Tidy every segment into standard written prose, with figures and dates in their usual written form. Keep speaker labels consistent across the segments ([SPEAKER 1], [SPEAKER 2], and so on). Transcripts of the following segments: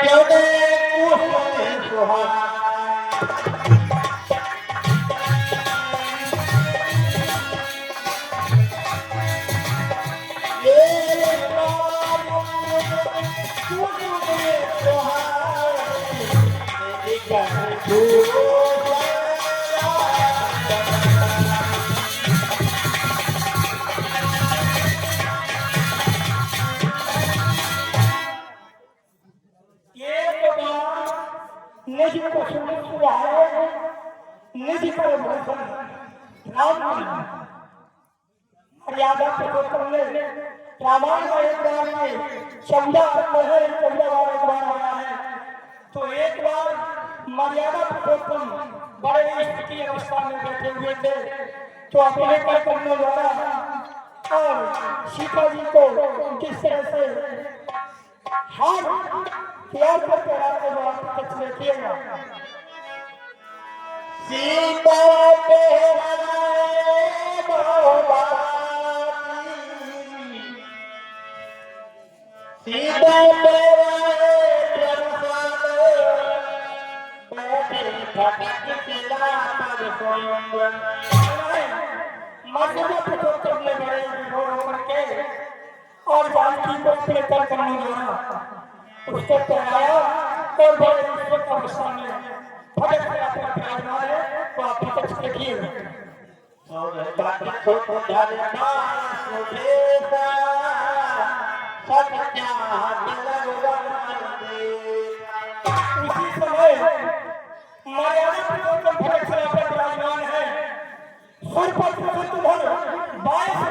[SPEAKER 1] जने कुछ सुहाए निज पर भूषण राम मर्यादा पुरुषोत्तम ने रामायण का एक बार में 14 बार एक बार आया है। तो एक बार मर्यादा पुरुषोत्तम बड़े इष्ट की अवस्था में बैठे हुए थे, तो अपने पर करने द्वारा और सीता जी को किस तरह से हाथ प्यार पर कराने वाला कुछ देखिएगा। सीता सीता मर्यादा पुरुषोत्तम ने बड़े विभोर होकर के और जानकी को अपने कर करने द्वारा उसको पहनाया और बड़े ईश्वर का गुस्सा में फटक कर अपना विराजमान है। तो आप प्रत्यक्ष देखिए उसी समय मर्यादा पुरुषोत्तम फटक कर अपना विराजमान है। सुर पर तुमर बाय से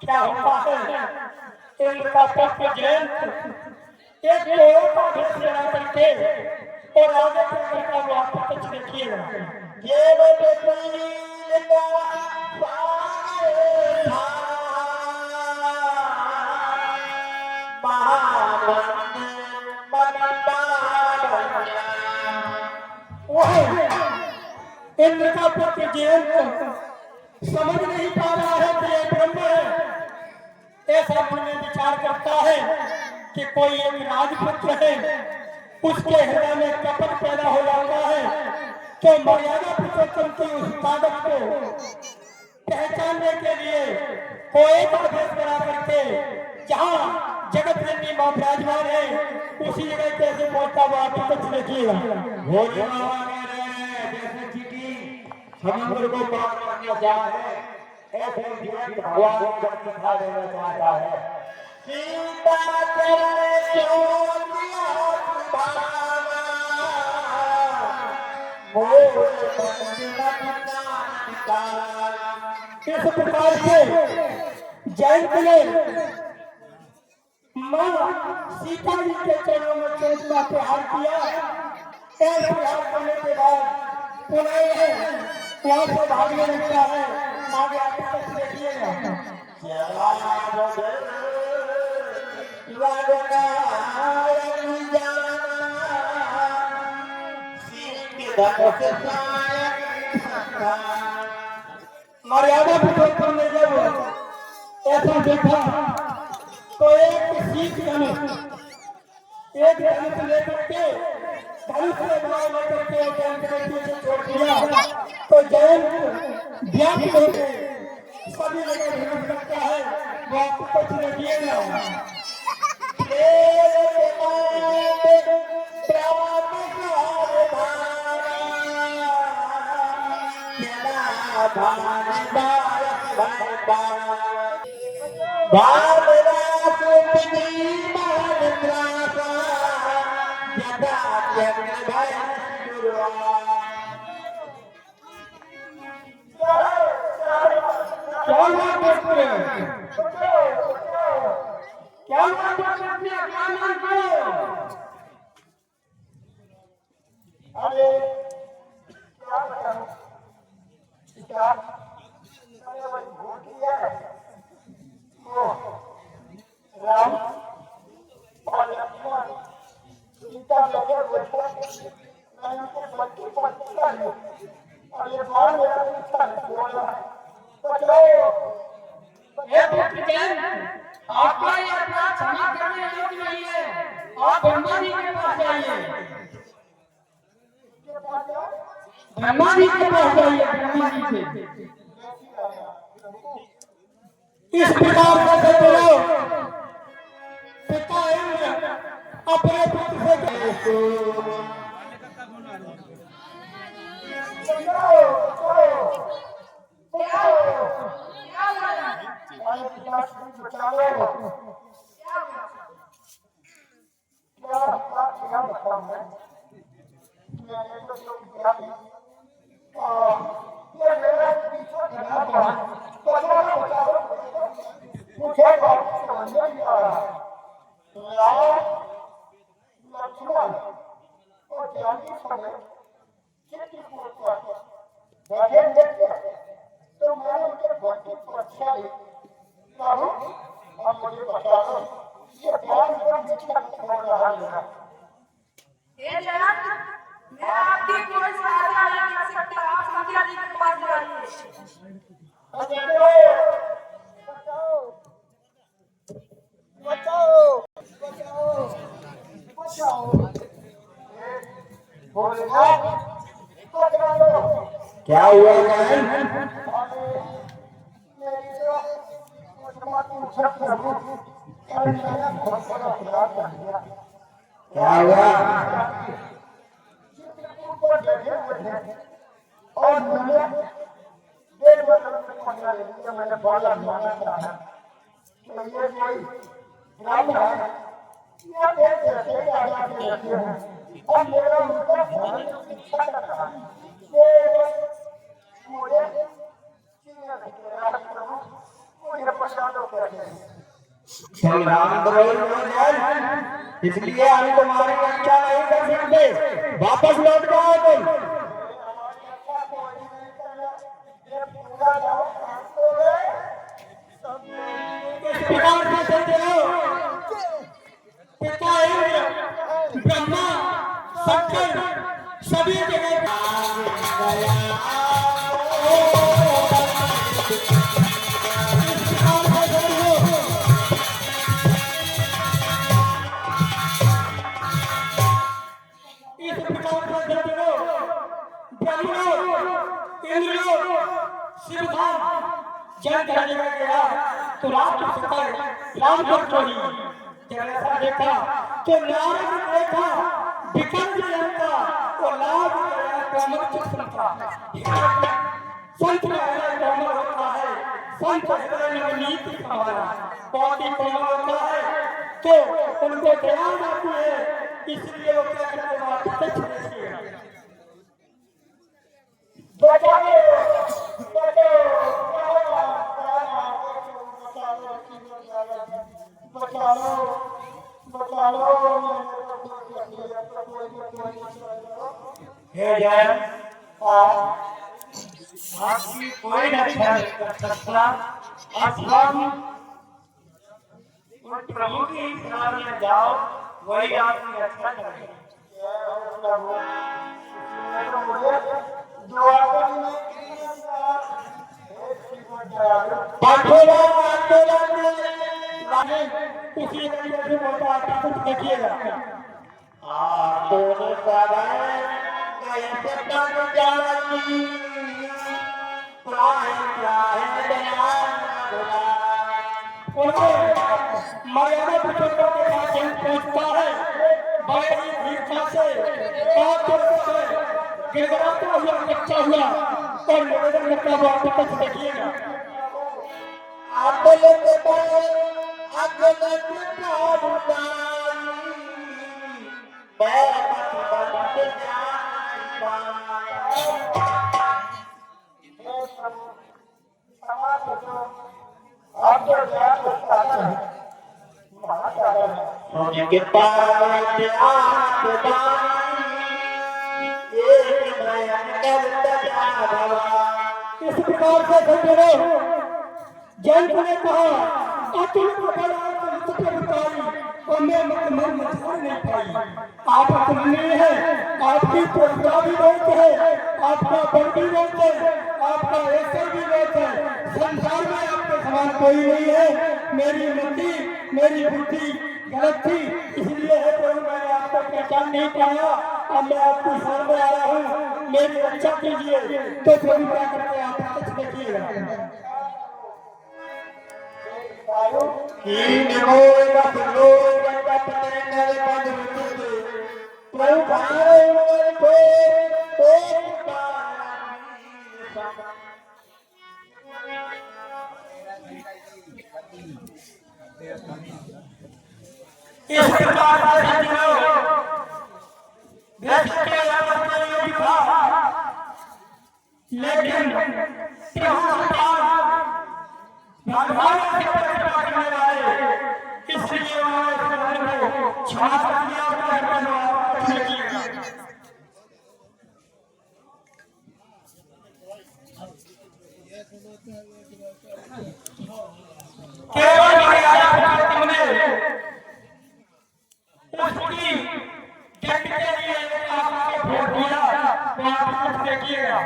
[SPEAKER 1] क्या होता है इनका तत्व जयंत एक लोगों का भेष लेना करके और आगे चलकर का वो आप कुछ देखिएगा। ये इंद्र का पुत्र जयंत समझ नहीं पा रहा है कि ये ब्रह्म है। ऐसा मन में विचार करता है कि कोई एक राजपुत्र है, उसके हृदय में कपट पैदा हो जाता है। तो मर्यादा पुरुषोत्तम की उस ताकत को पहचानने के लिए कोई का भेष बना करके जहाँ जगत जननी मां विराजमान है उसी जगह कैसे पहुंचता हुआ आप कुछ देखिएगा। जैसे चीटी समुद्र को पार करना चाहे ऐसे जीवन भगवान को दिखा देना चाहता है। सीता इस प्रकार से जयंत ने मां सीता जी के चरणों में चोटना प्रहार किया। प्रहार करने के बाद पुनः वहां से भागने लगता है। आगे आगे तक देखिएगा। मर्यादा पुरुषोत्तम ने जब ऐसा देखा तो एक सीख धनुष लेकर के धनुष में बनाए लेकर के जयंत ने पीछे छोड़ दिया। तो जयंत व्याप्त हो गए सभी जगह ढूंढ सकता है। वो आपको कुछ नहीं दिएगा। राम और लक्ष्मण सीता लगे हुए थे। मैं उनके बच्चे को अच्छा हूँ और ये बाल मेरा अच्छा बोल रहा है। तो चलो ये पुत्र जैन आपका ये अपराध क्षमा करने योग्य नहीं है आप ब्रह्मा जी के पास जाइए, ब्रह्मा जी के पास जाइए, ब्रह्मा जी के। इस प्रकार से सज्जनों, पिता इंद्र अपने पुत्र से लक्ष्मण और जानकी समय बैठे थे तो मैंने उनके घर की परीक्षा ली। प्रभु अब मुझे बता दो ये ध्यान पर जितना हो रहा है।
[SPEAKER 2] हे जनक, मैं आपकी कोई सहायता नहीं कर सकता। आप संध्या जी के पास जाइए।
[SPEAKER 1] बचाओ बचाओ बचाओ बचाओ क्या हुआ क्या हुआ? और मैंने बोला ये कोई ब्राह्मण है और मेरा उनका इच्छा कर रहा है मुझे प्रसाद श्री राम इसलिए हम तुम्हारी रक्षा नहीं कर सकते। वापस लौट जाओ तुम। पिता इंद्र ब्रह्मा शंकर सभी जगह जब गया तो राम भक्त जब ऐसा देखा तो नारद ने देखा विकल जयंता और लाभ कमल चित्रता संत में कमल होता है। संत हृदय में नीति हमारा बहुत ही कमल होता है तो उनको ध्यान आती है। इसलिए वो क्या करते हैं प्रत्यक्ष देखिए आपकी कोई रक्षा नहीं कर सकता। अब हम उस प्रभु की शरण में जाओ, वही आपकी रक्षा करेगा। उसी तरीके से बोलता आता कुछ देखिएगा। मर्यादा पुरुषोत्तम के पास जब पहुंचता है बड़े ही भीड़ से गिड़गिड़ाता हुआ बच्चा हुआ और निवेदन करता हुआ प्रत्यक्ष देखिएगा। के पास इस प्रकार से सज्जनों जैन ने कहा अतुल और मैं मर्म छोड़ नहीं पाई। आप अतुलनीय है, आपकी प्रतिभा भी बहुत है, आपका बल भी बहुत है, आपका ऐसा भी बहुत है। संसार में आपके समान कोई नहीं है। मेरी मति मेरी बुद्धि गलत थी, इसलिए है प्रभु मैंने आपको पहचान नहीं पाया। अब मैं आपकी सामने आया हूँ, मेरी रक्षा कीजिए। तो प्रभु क्या करते आप कुछ देखिएगा। इस प्रकार लेकिन भगवान से प्रतिष्ठा करने वाले, इसलिए उन्होंने को छाप दिया केवल मर्यादा उसकी जट के लिए आपको वोट दिया, तो आप देखिएगा।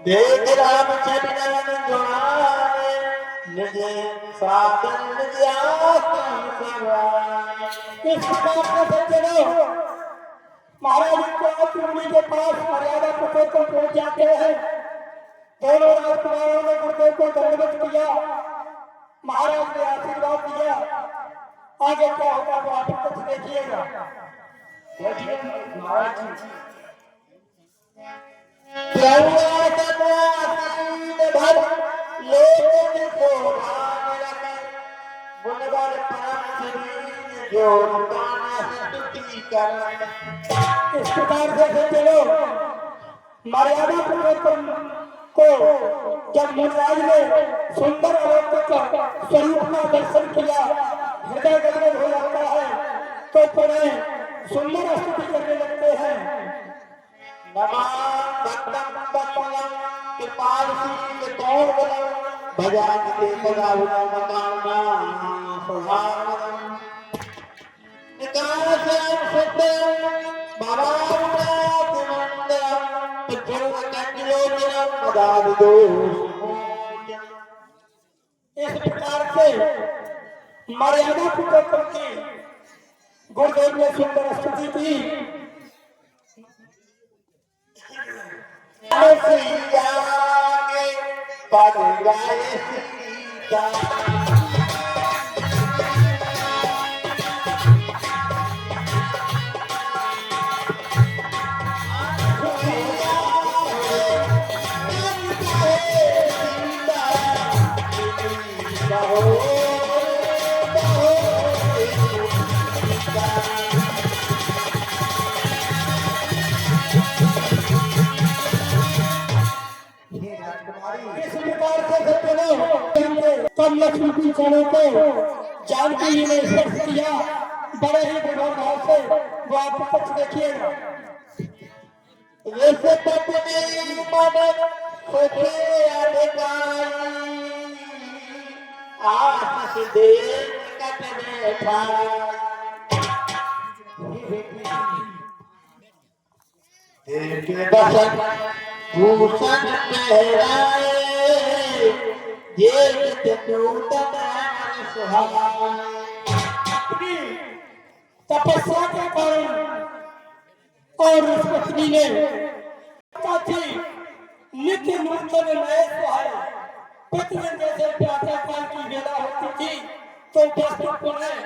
[SPEAKER 3] देख राम चरण निज साधन निज
[SPEAKER 1] इस प्रकार से चलो महाराज को अपनी के पास मर्यादा पुरुषों को पहुंच जाते हैं। दोनों राजकुमारों ने गुरुदेव को दंडवत किया, महाराज ने आशीर्वाद दिया। आगे क्या होगा वो आप कुछ देखिएगा।
[SPEAKER 3] महाराज
[SPEAKER 1] इस प्रकार से चलो मर्यादा पुरुषोत्तम को जब मुनिराज ने सुंदर अलौकिक स्वरूप का दर्शन किया, हृदय गदगद हो जाता है, तो पुनः सुंदर स्तुति करने लगते हैं। इस प्रकार से मर्यादा पुरुषोत्तम की गुरुदेव ने सुंदर स्तुति की। तब लक्ष्मी की चरणों को जानकी जी ने स्पर्श किया, बड़े ही विभव भाव से। वो आप कुछ देखिएगा।
[SPEAKER 3] वैसे पत्नी मन सोचे अधिकारी आस दे कट बैठा देख बसन भूषण पहराए ये नूतन
[SPEAKER 1] तपस्या के कारण और उस पत्नी ने नित्य नूतन नए सुहाए पत्नी जैसे प्रातः काल की वेला होती थी, तो वस्त्र पुनः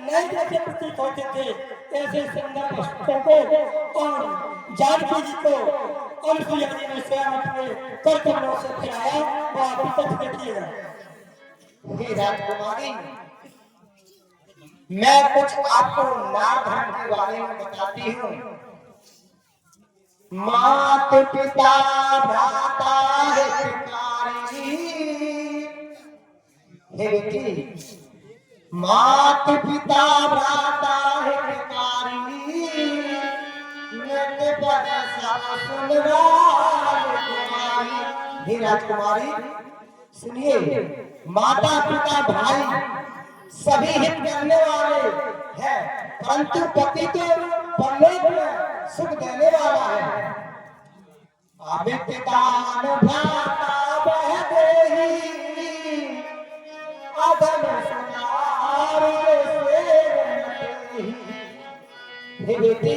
[SPEAKER 1] नए जैसे प्रतीत होते थे। ऐसे सुंदर वस्त्रों को और जानकी जी को अनुसुईया जी ने स्वयं अपने कर कमलों से पिलाया। वो आप तक देखिएगा।
[SPEAKER 3] हे राजकुमारी, मैं कुछ आपको नाम धर्म के बारे में बताती हूँ। मात पिता भ्राता हितकारी। हे बेटी, मात पिता भ्राता हितकारी, नृत्य पद सब सुन राजकुमारी। हे राजकुमारी सुनिए, माता पिता भाई सभी हित करने वाले हैं, परंतु पति तो परलोक में सुख देने वाला है। अभिपितान भ्राता बह देहि, अधम सुनार सेवन देहि। हे बेटी,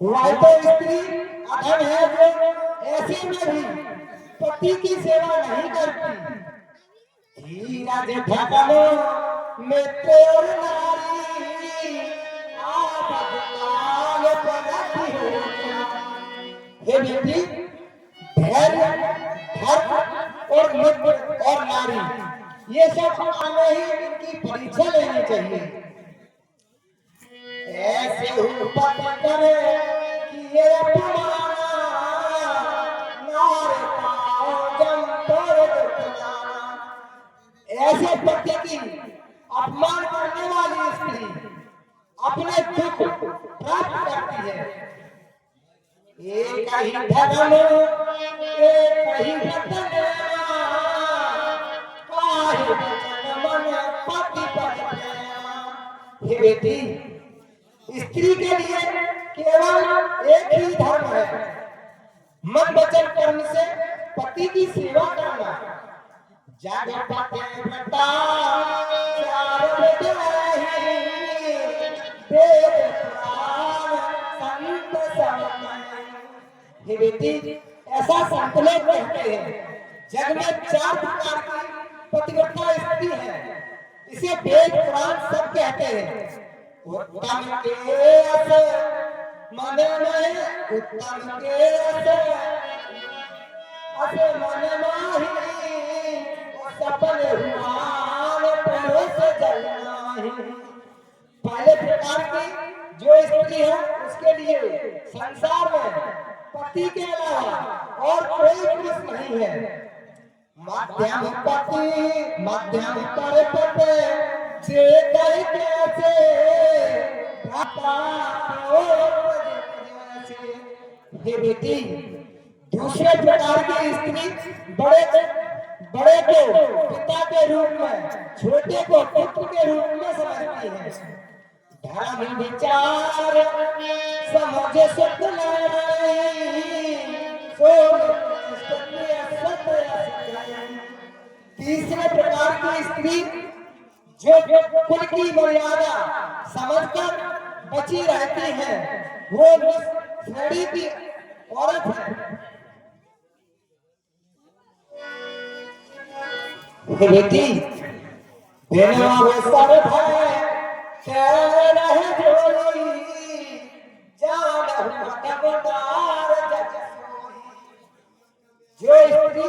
[SPEAKER 3] वह तो स्त्री अधम है जो ऐसे में भी पति की सेवा नहीं करती। धीरज धर्म में तोर नारी, आपद काल पगति हो। हे बेटी, धैर्य, धर्म और मित्र और नारी ये सब हमें ही इनकी परीक्षा लेनी चाहिए। ऐसे उपत करे कि ये अपमाना, नार पाओ जम पर दुखनाना। ऐसे पति की अपमान करने वाली स्त्री अपने दुख प्राप्त करती है। एक ही धर्म एक ही वतन, काहे वचन मन पति पर प्रेम। हे बेटी, स्त्री के लिए केवल एक ही धर्म है, मन वचन कर्म से पति की सेवा करना। जगपते व्रता चार विद्याहि, वेद पुराण संत समन्वय। हे बेटी, ऐसा संत लोग कहते हैं, जग में 4 प्रकार की पतिव्रता स्त्री है। इसे वेद पुराण सब कहते हैं। उत्तम के अस मन में, उत्तम के अस मन माही, सफल हुआन परोस जलनाहि। पहले प्रकार की जो स्त्री है उसके लिए संसार में पति के अलावा और कोई पुरुष नहीं है। मध्यम पति मध्यम पर पते से कहि कैसे, भ्राता को जैसे। हे बेटी, दूसरे प्रकार की स्त्री बड़े को पिता के रूप में, छोटे को पुत्र के रूप में समझती है। धर्म विचार समझ सुख तीसरे प्रकार की स्त्री जो कुल की मर्यादा समझकर बची रहती है, वो श्रेणी की औरत है। बेटी, बिना सर भय रह जोड़ी, जानहु भटकदार जग सोई। जो स्त्री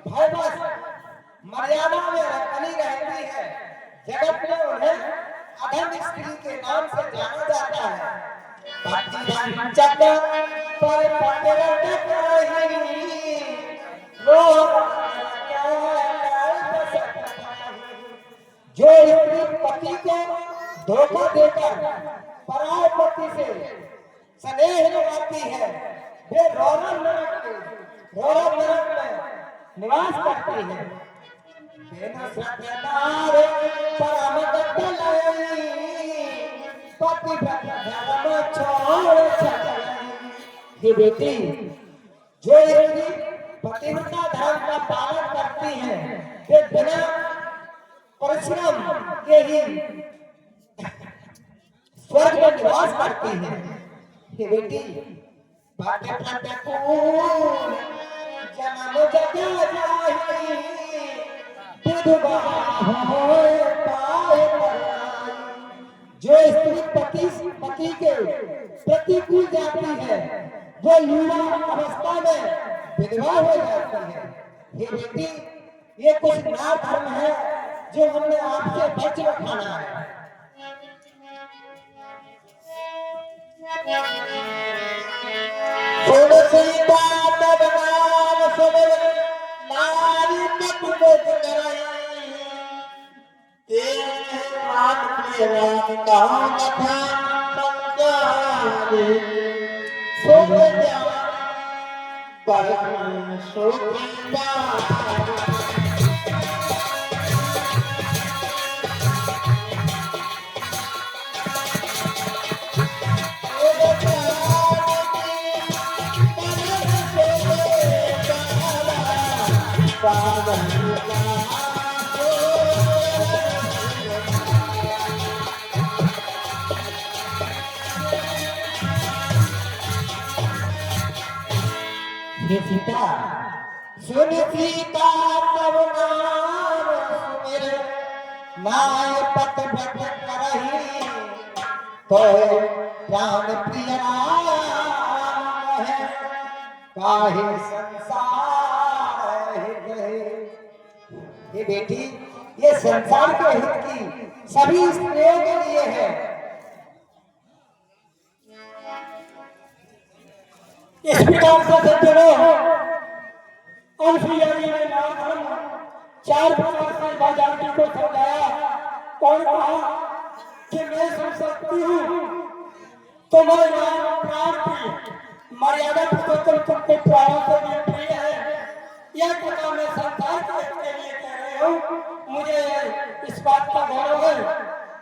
[SPEAKER 3] भयवश मर्यादा में बनी रहती है, जगत में उन्हें अधम स्त्री के नाम से जाना जाता है। पति वंचक पर पतिव्रत कही, जो स्त्री पति को धोखा देकर पराय पति से स्नेह लगाती है, वे रौरव नरक में निवास करती है। बिना सत्यनार परम गत लई, पतिव्रत धर्म छोड़ सकई। हे बेटी, जो स्त्री पतिव्रता धर्म का पालन करती है, वे बिना परिश्रम के ही स्वर्ग में निवास करती है। हे बेटी, पाटे जन्म जग जाहि, विधवा होए पाए पराई। जो स्त्री पति के प्रतिकूल जाती है वो लूला अवस्था में विधवा हो जाती है। ये बेटी, ये कुछ नया धर्म है जो हमने आपसे बच रखाना है। सुन सीता तब नाम सुमिर नारी मत मुख कराई। तेरे मान प्रिय राम कहाँ कथा संजारी। सुन जा परम सुखी बात। सीता सुन सीता तब नाम सुमिर माय पत व्रत करही। तो प्राण प्रिय राम है काहे संसार गए। ये बेटी, ये संसार के हित की सभी स्त्रियों के लिए है।
[SPEAKER 1] इस प्रकार से सज्जनों, अनसुईया जी ने नाम धर्म 4 प्रकार से मां जानकी को समझाया और कहा कि मैं समझ सकती हूँ तुम्हारे राम प्राण की मर्यादा पुरुषोत्तम तुमको प्राणों से भी प्रिय है। यह कथा मैं संसार के लिए कह रही हूँ, मुझे इस बात का गौरव है।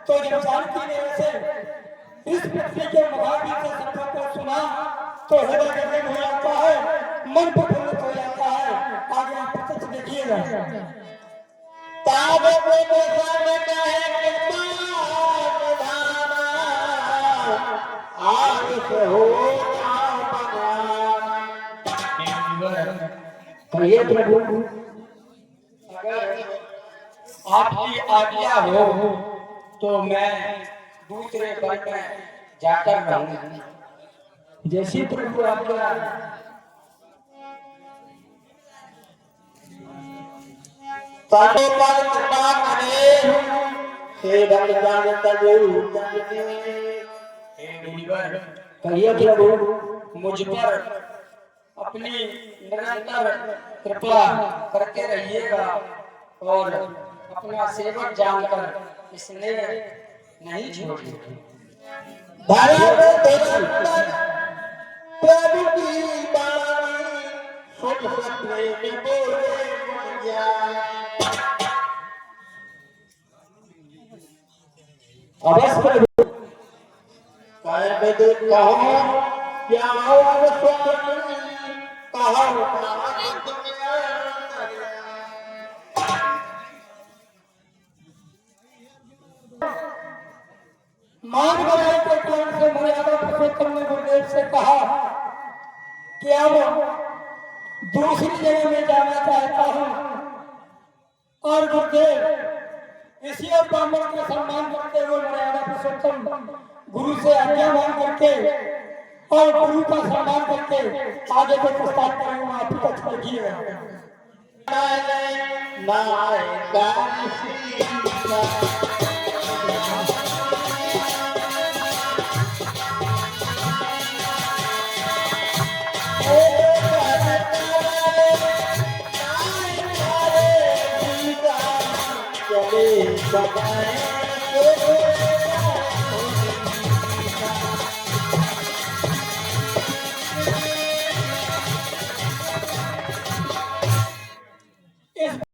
[SPEAKER 1] तो जब जानकी ने उसे इस पृथ्वी के महावीर के शब्दों को सुना तो हृदय गदगद हो जाता है, मन प्रफुल्लित हो जाता है। आगे आप प्रत्यक्ष देखिएगा।
[SPEAKER 3] ताब को सामने कहे आयुष हो
[SPEAKER 1] कहिए प्रभु, अगर आपकी आज्ञा हो तो मैं दूसरे वन में जाकर रहूंगा। जैसी प्रभु आज्ञा।
[SPEAKER 3] ताको पर कृपा करे हे बल जान तजू
[SPEAKER 1] कहिए प्रभु, मुझ पर अपनी निरंतर कृपा करते रहिएगा और अपना सेवक जानकर इसलिए नहीं छोड़िए।
[SPEAKER 3] प्रभु की बाणी सुन सत्य बोले
[SPEAKER 1] अवश्य प्रभु।
[SPEAKER 3] कहो क्या
[SPEAKER 1] मान बनाए के कारण से मर्यादा पुरुषोत्तम ने गुरुदेव से कहा कि अब दूसरी जगह में जाना चाहता हूँ। और गुरुदेव इसी और ब्राह्मण का सम्मान करते हुए मर्यादा पुरुषोत्तम गुरु से आज्ञा मांग करके और गुरु का सम्मान करके आगे को प्रस्ताव करेंगे। आप ही तक देखिएगा।